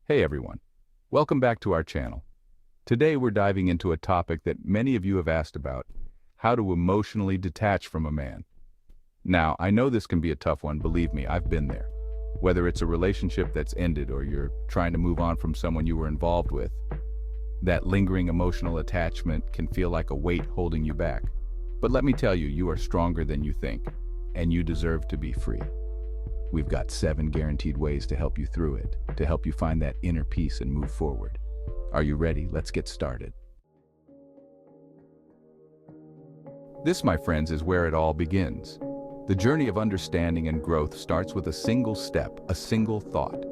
Hey everyone, welcome back to our channel. Today we're diving into a topic that many of you have asked about, how to emotionally detach from a man. Now, I know this can be a tough one, believe me, I've been there. Whether it's a relationship that's ended or you're trying to move on from someone you were involved with, that lingering emotional attachment can feel like a weight holding you back. But let me tell you, you are stronger than you think, and you deserve to be free. We've got 7 guaranteed ways to help you through it, to help you find that inner peace and move forward. Are you ready? Let's get started. This, my friends, is where it all begins. The journey of understanding and growth starts with a single step, a single thought.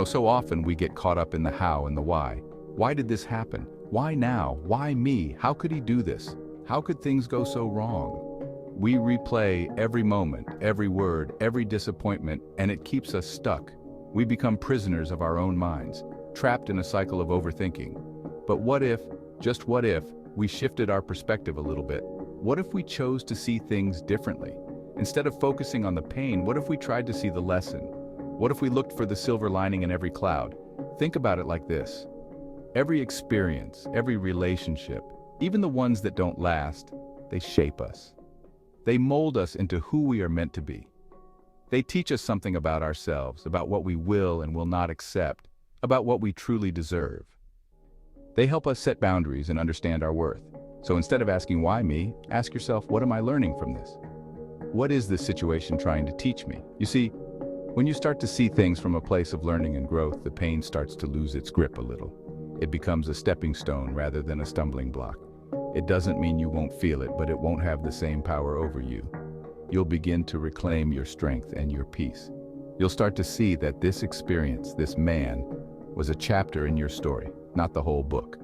So often we get caught up in the how and the why. Why did this happen? Why now? Why me? How could he do this? How could things go so wrong? We replay every moment, every word, every disappointment, and it keeps us stuck. We become prisoners of our own minds, trapped in a cycle of overthinking. But what if, just what if, we shifted our perspective a little bit? What if we chose to see things differently? Instead of focusing on the pain, what if we tried to see the lesson? What if we looked for the silver lining in every cloud? Think about it like this. Every experience, every relationship, even the ones that don't last, they shape us. They mold us into who we are meant to be. They teach us something about ourselves, about what we will and will not accept, about what we truly deserve. They help us set boundaries and understand our worth. So instead of asking why me, ask yourself, what am I learning from this? What is this situation trying to teach me? You see, when you start to see things from a place of learning and growth, the pain starts to lose its grip a little. It becomes a stepping stone rather than a stumbling block. It doesn't mean you won't feel it, but it won't have the same power over you. You'll begin to reclaim your strength and your peace. You'll start to see that this experience, this man, was a chapter in your story, not the whole book.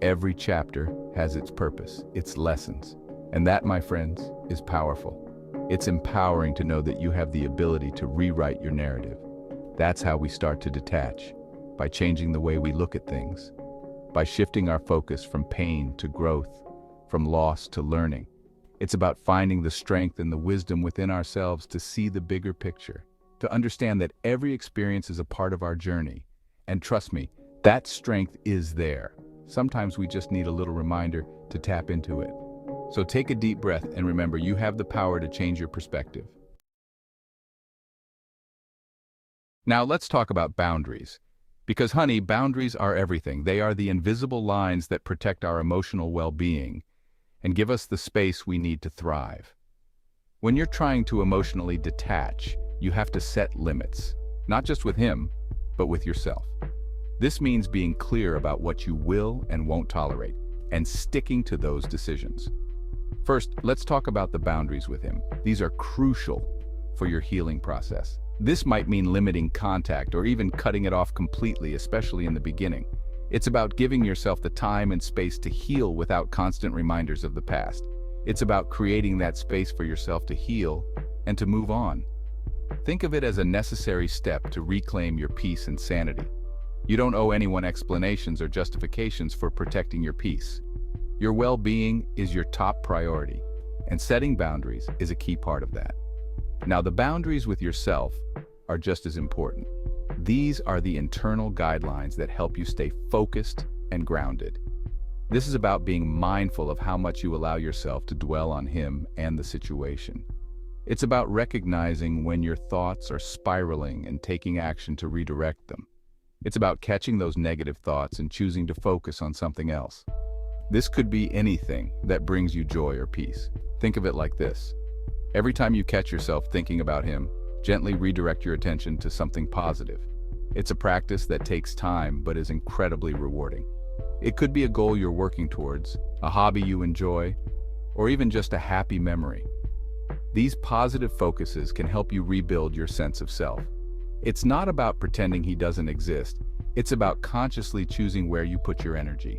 Every chapter has its purpose, its lessons. And that, my friends, is powerful. It's empowering to know that you have the ability to rewrite your narrative. That's how we start to detach, by changing the way we look at things, by shifting our focus from pain to growth, from loss to learning. It's about finding the strength and the wisdom within ourselves to see the bigger picture, to understand that every experience is a part of our journey. And trust me, that strength is there. Sometimes we just need a little reminder to tap into it. So take a deep breath and remember, you have the power to change your perspective. Now let's talk about boundaries. Because honey, boundaries are everything. They are the invisible lines that protect our emotional well-being and give us the space we need to thrive. When you're trying to emotionally detach, you have to set limits, not just with him, but with yourself. This means being clear about what you will and won't tolerate, and sticking to those decisions. First, let's talk about the boundaries with him. These are crucial for your healing process. This might mean limiting contact or even cutting it off completely, especially in the beginning. It's about giving yourself the time and space to heal without constant reminders of the past. It's about creating that space for yourself to heal and to move on. Think of it as a necessary step to reclaim your peace and sanity. You don't owe anyone explanations or justifications for protecting your peace. Your well-being is your top priority, and setting boundaries is a key part of that. Now, the boundaries with yourself are just as important. These are the internal guidelines that help you stay focused and grounded. This is about being mindful of how much you allow yourself to dwell on him and the situation. It's about recognizing when your thoughts are spiraling and taking action to redirect them. It's about catching those negative thoughts and choosing to focus on something else. This could be anything that brings you joy or peace. Think of it like this. Every time you catch yourself thinking about him, gently redirect your attention to something positive. It's a practice that takes time but is incredibly rewarding. It could be a goal you're working towards, a hobby you enjoy, or even just a happy memory. These positive focuses can help you rebuild your sense of self. It's not about pretending he doesn't exist. It's about consciously choosing where you put your energy.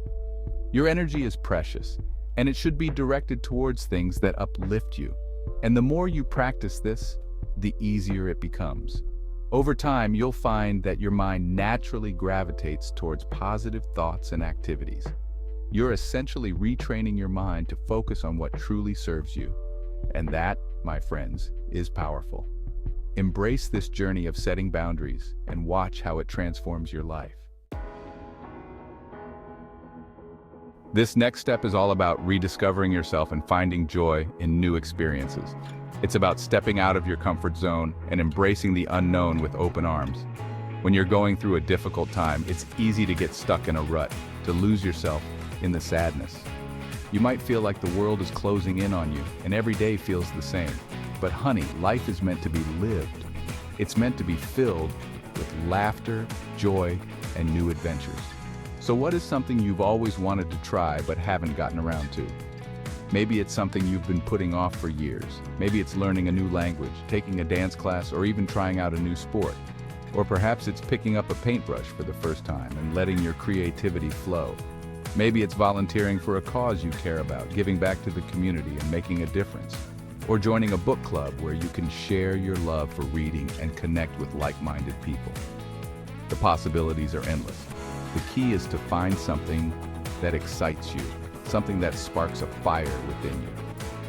Your energy is precious, and it should be directed towards things that uplift you. And the more you practice this, the easier it becomes. Over time, you'll find that your mind naturally gravitates towards positive thoughts and activities. You're essentially retraining your mind to focus on what truly serves you. And that, my friends, is powerful. Embrace this journey of setting boundaries and watch how it transforms your life. This next step is all about rediscovering yourself and finding joy in new experiences. It's about stepping out of your comfort zone and embracing the unknown with open arms. When you're going through a difficult time, it's easy to get stuck in a rut, to lose yourself in the sadness. You might feel like the world is closing in on you, and every day feels the same. But honey, life is meant to be lived. It's meant to be filled with laughter, joy, and new adventures. So what is something you've always wanted to try but haven't gotten around to? Maybe it's something you've been putting off for years. Maybe it's learning a new language, taking a dance class, or even trying out a new sport. Or perhaps it's picking up a paintbrush for the first time and letting your creativity flow. Maybe it's volunteering for a cause you care about, giving back to the community and making a difference. Or joining a book club where you can share your love for reading and connect with like-minded people. The possibilities are endless. The key is to find something that excites you, something that sparks a fire within you,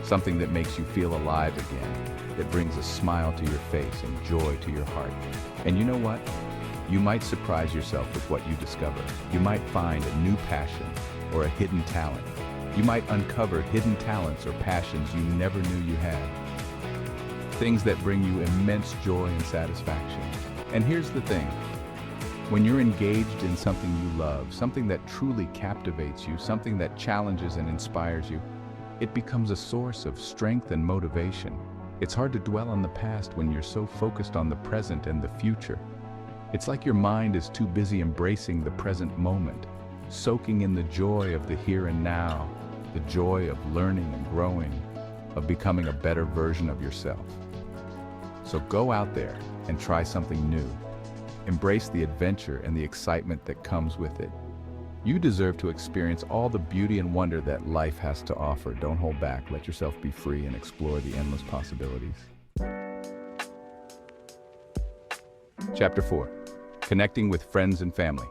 something that makes you feel alive again, that brings a smile to your face and joy to your heart. And you know what? You might surprise yourself with what you discover. You might find a new passion or a hidden talent. You might uncover hidden talents or passions you never knew you had. Things that bring you immense joy and satisfaction. And here's the thing. When you're engaged in something you love, something that truly captivates you, something that challenges and inspires you, it becomes a source of strength and motivation. It's hard to dwell on the past when you're so focused on the present and the future. It's like your mind is too busy embracing the present moment, soaking in the joy of the here and now, the joy of learning and growing, of becoming a better version of yourself. So go out there and try something new. Embrace the adventure and the excitement that comes with it. You deserve to experience all the beauty and wonder that life has to offer. Don't hold back. Let yourself be free and explore the endless possibilities. Chapter 4. Connecting with friends and family.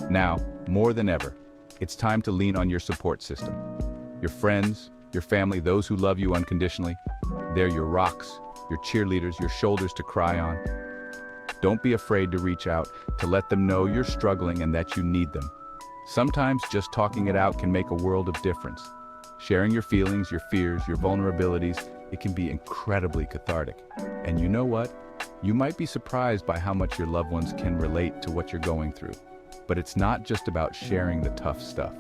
Now, more than ever, it's time to lean on your support system. Your friends, your family, those who love you unconditionally, they're your rocks, your cheerleaders, your shoulders to cry on. Don't be afraid to reach out, to let them know you're struggling and that you need them. Sometimes just talking it out can make a world of difference. Sharing your feelings, your fears, your vulnerabilities, it can be incredibly cathartic. And you know what? You might be surprised by how much your loved ones can relate to what you're going through. But it's not just about sharing the tough stuff.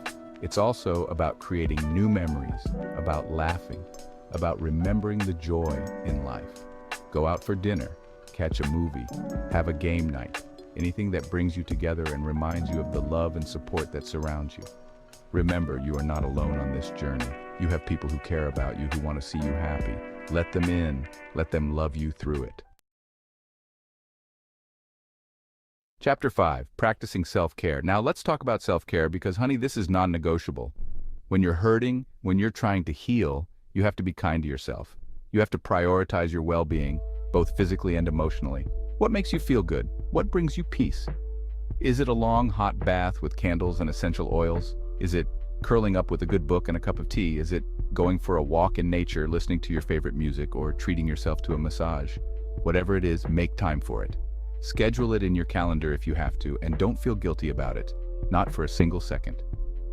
It's also about creating new memories, about laughing, about remembering the joy in life. Go out for dinner, catch a movie, have a game night, anything that brings you together and reminds you of the love and support that surrounds you. Remember, you are not alone on this journey. You have people who care about you, who want to see you happy. Let them in, let them love you through it. Chapter 5, Practicing Self-Care. Now let's talk about self-care because, honey, this is non-negotiable. When you're hurting, when you're trying to heal, you have to be kind to yourself. You have to prioritize your well-being, both physically and emotionally. What makes you feel good? What brings you peace? Is it a long, hot bath with candles and essential oils? Is it curling up with a good book and a cup of tea? Is it going for a walk in nature, listening to your favorite music, or treating yourself to a massage? Whatever it is, make time for it. Schedule it in your calendar if you have to, and don't feel guilty about it. Not for a single second.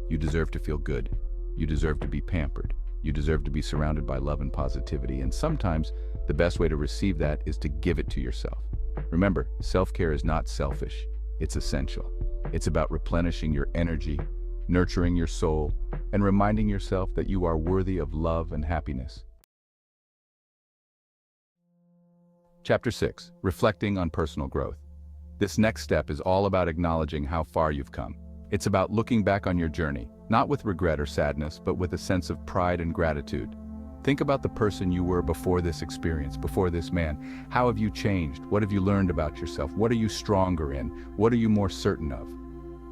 You deserve to feel good. You deserve to be pampered. You deserve to be surrounded by love and positivity, and sometimes the best way to receive that is to give it to yourself. Remember, self-care is not selfish. It's essential. It's about replenishing your energy, nurturing your soul, and reminding yourself that you are worthy of love and happiness. Chapter 6, Reflecting on Personal Growth. This next step is all about acknowledging how far you've come. It's about looking back on your journey, not with regret or sadness, but with a sense of pride and gratitude. Think about the person you were before this experience, before this man. How have you changed? What have you learned about yourself? What are you stronger in? What are you more certain of?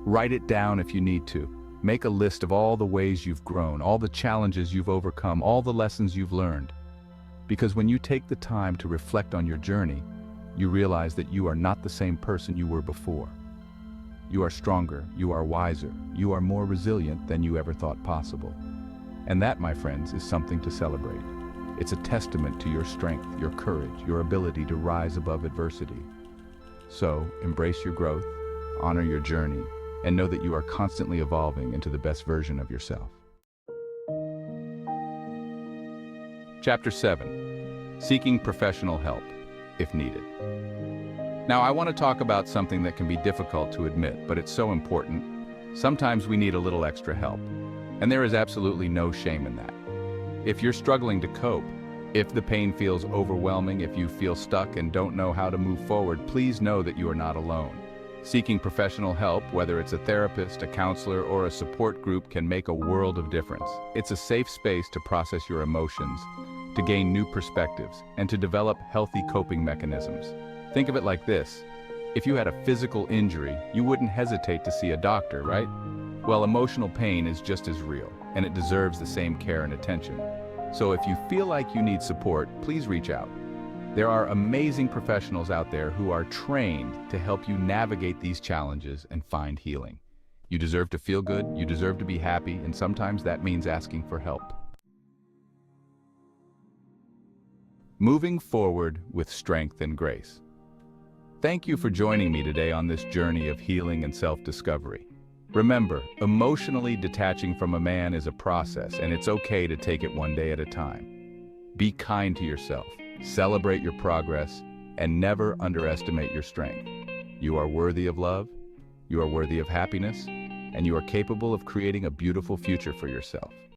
Write it down if you need to. Make a list of all the ways you've grown, all the challenges you've overcome, all the lessons you've learned. Because when you take the time to reflect on your journey, you realize that you are not the same person you were before. You are stronger, you are wiser, you are more resilient than you ever thought possible. And that, my friends, is something to celebrate. It's a testament to your strength, your courage, your ability to rise above adversity. So, embrace your growth, honor your journey, and know that you are constantly evolving into the best version of yourself. Chapter 7. Seeking professional help, if needed. Now, I want to talk about something that can be difficult to admit, but it's so important. Sometimes we need a little extra help, and there is absolutely no shame in that. If you're struggling to cope, if the pain feels overwhelming, if you feel stuck and don't know how to move forward, please know that you are not alone. Seeking professional help, whether it's a therapist, a counselor, or a support group, can make a world of difference. It's a safe space to process your emotions, to gain new perspectives, and to develop healthy coping mechanisms. Think of it like this. If you had a physical injury, you wouldn't hesitate to see a doctor, right? Well, emotional pain is just as real, and it deserves the same care and attention. So if you feel like you need support, please reach out. There are amazing professionals out there who are trained to help you navigate these challenges and find healing. You deserve to feel good, you deserve to be happy, and sometimes that means asking for help. Moving forward with strength and grace. Thank you for joining me today on this journey of healing and self-discovery. Remember, emotionally detaching from a man is a process, and it's okay to take it one day at a time. Be kind to yourself, celebrate your progress, and never underestimate your strength. You are worthy of love, you are worthy of happiness, and you are capable of creating a beautiful future for yourself.